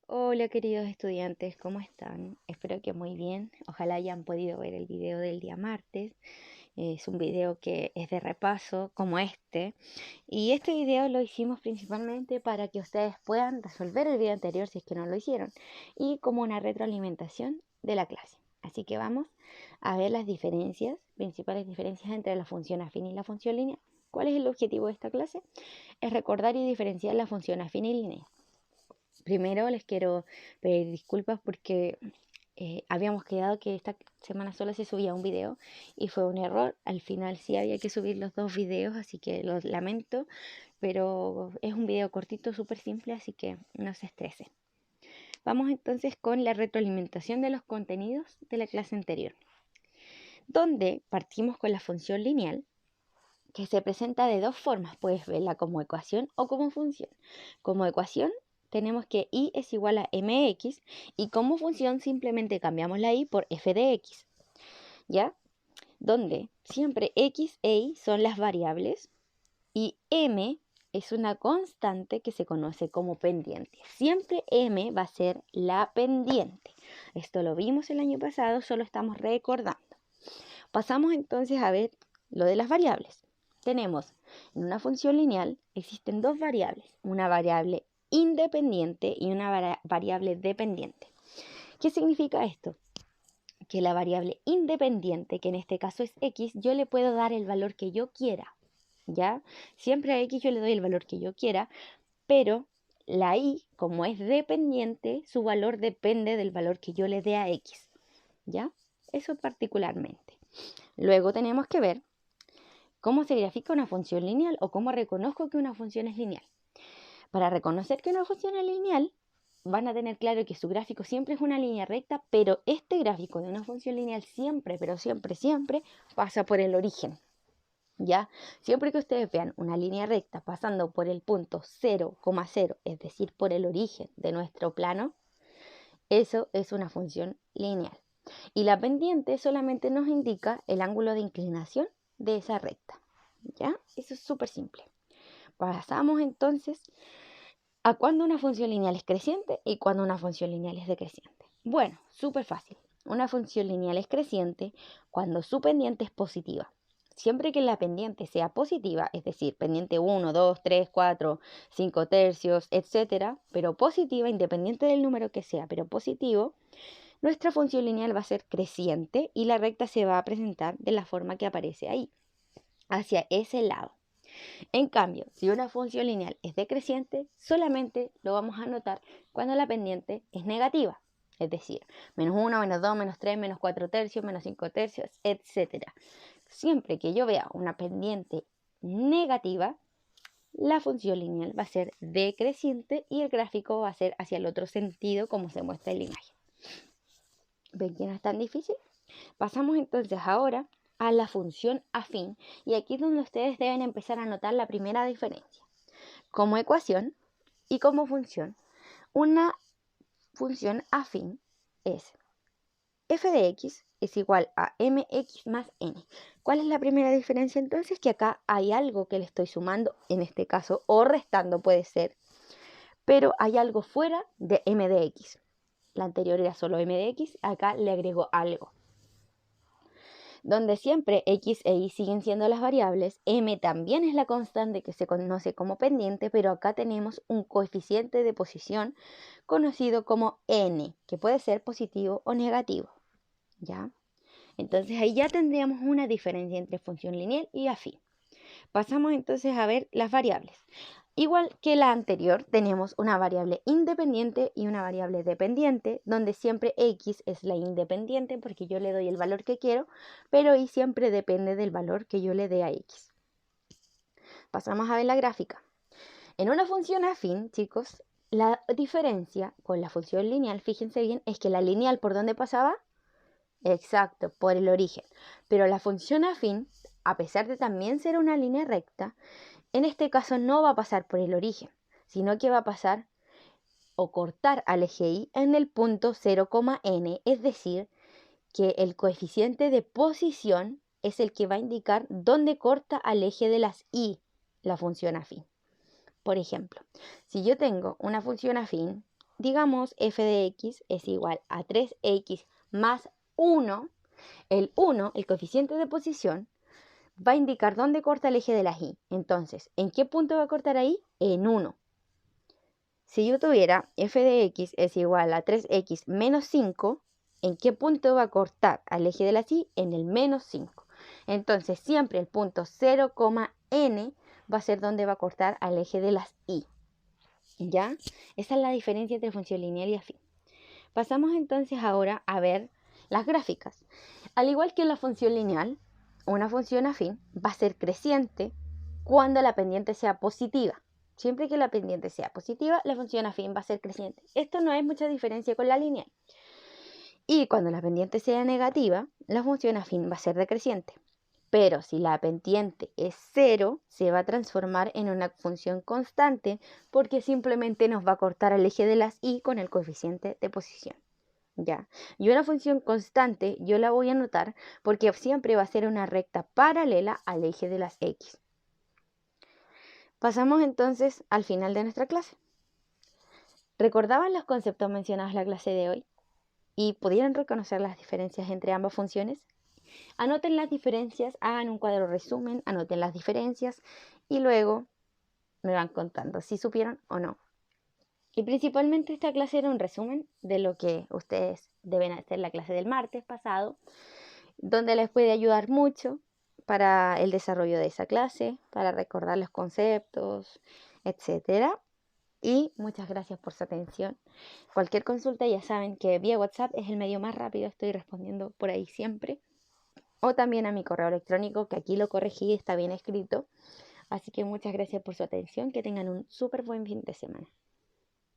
Hola queridos estudiantes, ¿cómo están? Espero que muy bien. Ojalá hayan podido ver el video del día martes. Es un video que es de repaso como este. Y este video lo hicimos principalmente para que ustedes puedan resolver el video anterior si es que no lo hicieron. Y como una retroalimentación de la clase. Así que vamos a ver las diferencias, principales diferencias entre la función afín y la función lineal. ¿Cuál es el objetivo de esta clase? Es recordar y diferenciar la función afín y lineal. Primero les quiero pedir disculpas porque habíamos quedado que esta semana solo se subía un video y fue un error. Al final sí había que subir los dos videos, así que los lamento, pero es un video cortito, súper simple, así que no se estrese. Vamos entonces con la retroalimentación de los contenidos de la clase anterior, donde partimos con la función lineal, que se presenta de dos formas. Puedes verla como ecuación o como función. Como ecuación tenemos que y es igual a mx y como función simplemente cambiamos la y por f de x, ¿ya? Donde siempre x e y son las variables y m es una constante que se conoce como pendiente. Siempre m va a ser la pendiente. Esto lo vimos el año pasado, solo estamos recordando. Pasamos entonces a ver lo de las variables. Tenemos en una función lineal existen dos variables, una variable independiente y una variable dependiente. ¿Qué significa esto? Que la variable independiente, que en este caso es x, yo le puedo dar el valor que yo quiera, ¿ya? Siempre a x yo le doy el valor que yo quiera, pero la y, como es dependiente, su valor depende del valor que yo le dé a x, ¿ya? Eso particularmente. Luego tenemos que ver cómo se grafica una función lineal o cómo reconozco que una función es lineal. Para reconocer que una función es lineal, van a tener claro que su gráfico siempre es una línea recta, pero este gráfico de una función lineal siempre, pero siempre, siempre pasa por el origen. ¿Ya? Siempre que ustedes vean una línea recta pasando por el punto 0,0, es decir, por el origen de nuestro plano, eso es una función lineal. Y la pendiente solamente nos indica el ángulo de inclinación de esa recta. ¿Ya? Eso es súper simple. Pasamos entonces a cuando una función lineal es creciente y cuando una función lineal es decreciente. Bueno, súper fácil. Una función lineal es creciente cuando su pendiente es positiva. Siempre que la pendiente sea positiva, es decir, pendiente 1, 2, 3, 4, 5 tercios, etc., pero positiva, independiente del número que sea, pero positivo, nuestra función lineal va a ser creciente y la recta se va a presentar de la forma que aparece ahí, hacia ese lado. En cambio, si una función lineal es decreciente, solamente lo vamos a notar cuando la pendiente es negativa. Es decir, menos 1, menos 2, menos 3, menos 4 tercios, menos 5 tercios, etc. Siempre que yo vea una pendiente negativa, la función lineal va a ser decreciente y el gráfico va a ser hacia el otro sentido como se muestra en la imagen. ¿Ven que no es tan difícil? Pasamos entonces ahora a la función afín y aquí es donde ustedes deben empezar a notar la primera diferencia. Como ecuación y como función, una función afín es f de x es igual a mx más n. ¿Cuál es la primera diferencia entonces? Que acá hay algo que le estoy sumando, en este caso, o restando puede ser, pero hay algo fuera de m de x. La anterior era solo m de x, acá le agrego algo. Donde siempre x e y siguen siendo las variables, m también es la constante que se conoce como pendiente, pero acá tenemos un coeficiente de posición conocido como n, que puede ser positivo o negativo, ¿ya? Entonces ahí ya tendríamos una diferencia entre función lineal y afín. Pasamos entonces a ver las variables. Igual que la anterior, tenemos una variable independiente y una variable dependiente, donde siempre x es la independiente porque yo le doy el valor que quiero, pero y siempre depende del valor que yo le dé a x. Pasamos a ver la gráfica. En una función afín, chicos, la diferencia con la función lineal, fíjense bien, es que la lineal, ¿por dónde pasaba? Exacto, por el origen. Pero la función afín, a pesar de también ser una línea recta, en este caso no va a pasar por el origen, sino que va a pasar o cortar al eje Y en el punto 0,n, es decir, que el coeficiente de posición es el que va a indicar dónde corta al eje de las Y la función afín. Por ejemplo, si yo tengo una función afín digamos f de x es igual a 3x más 1, el 1, el coeficiente de posición, va a indicar dónde corta el eje de las y. Entonces, ¿en qué punto va a cortar ahí? En 1. Si yo tuviera f de x es igual a 3x menos 5, ¿en qué punto va a cortar al eje de las y? En el menos 5. Entonces, siempre el punto 0, n va a ser donde va a cortar al eje de las y. ¿Ya? Esa es la diferencia entre función lineal y afín. Pasamos entonces ahora a ver las gráficas. Al igual que en la función lineal, una función afín va a ser creciente cuando la pendiente sea positiva. Siempre que la pendiente sea positiva, la función afín va a ser creciente. Esto no es mucha diferencia con la lineal. Y cuando la pendiente sea negativa, la función afín va a ser decreciente. Pero si la pendiente es 0, se va a transformar en una función constante porque simplemente nos va a cortar el eje de las y con el coeficiente de posición. ¿Ya? Y una función constante yo la voy a anotar porque siempre va a ser una recta paralela al eje de las x. Pasamos entonces al final de nuestra clase. ¿Recordaban los conceptos mencionados en la clase de hoy? ¿Y pudieron reconocer las diferencias entre ambas funciones? Anoten las diferencias, hagan un cuadro resumen, anoten las diferencias y luego me van contando si supieron o no. Y principalmente esta clase era un resumen de lo que ustedes deben hacer la clase del martes pasado, donde les puede ayudar mucho para el desarrollo de esa clase, para recordar los conceptos, etcétera. Y muchas gracias por su atención. Cualquier consulta ya saben que vía WhatsApp es el medio más rápido, estoy respondiendo por ahí siempre. O también a mi correo electrónico, que aquí lo corregí, está bien escrito. Así que muchas gracias por su atención, que tengan un súper buen fin de semana.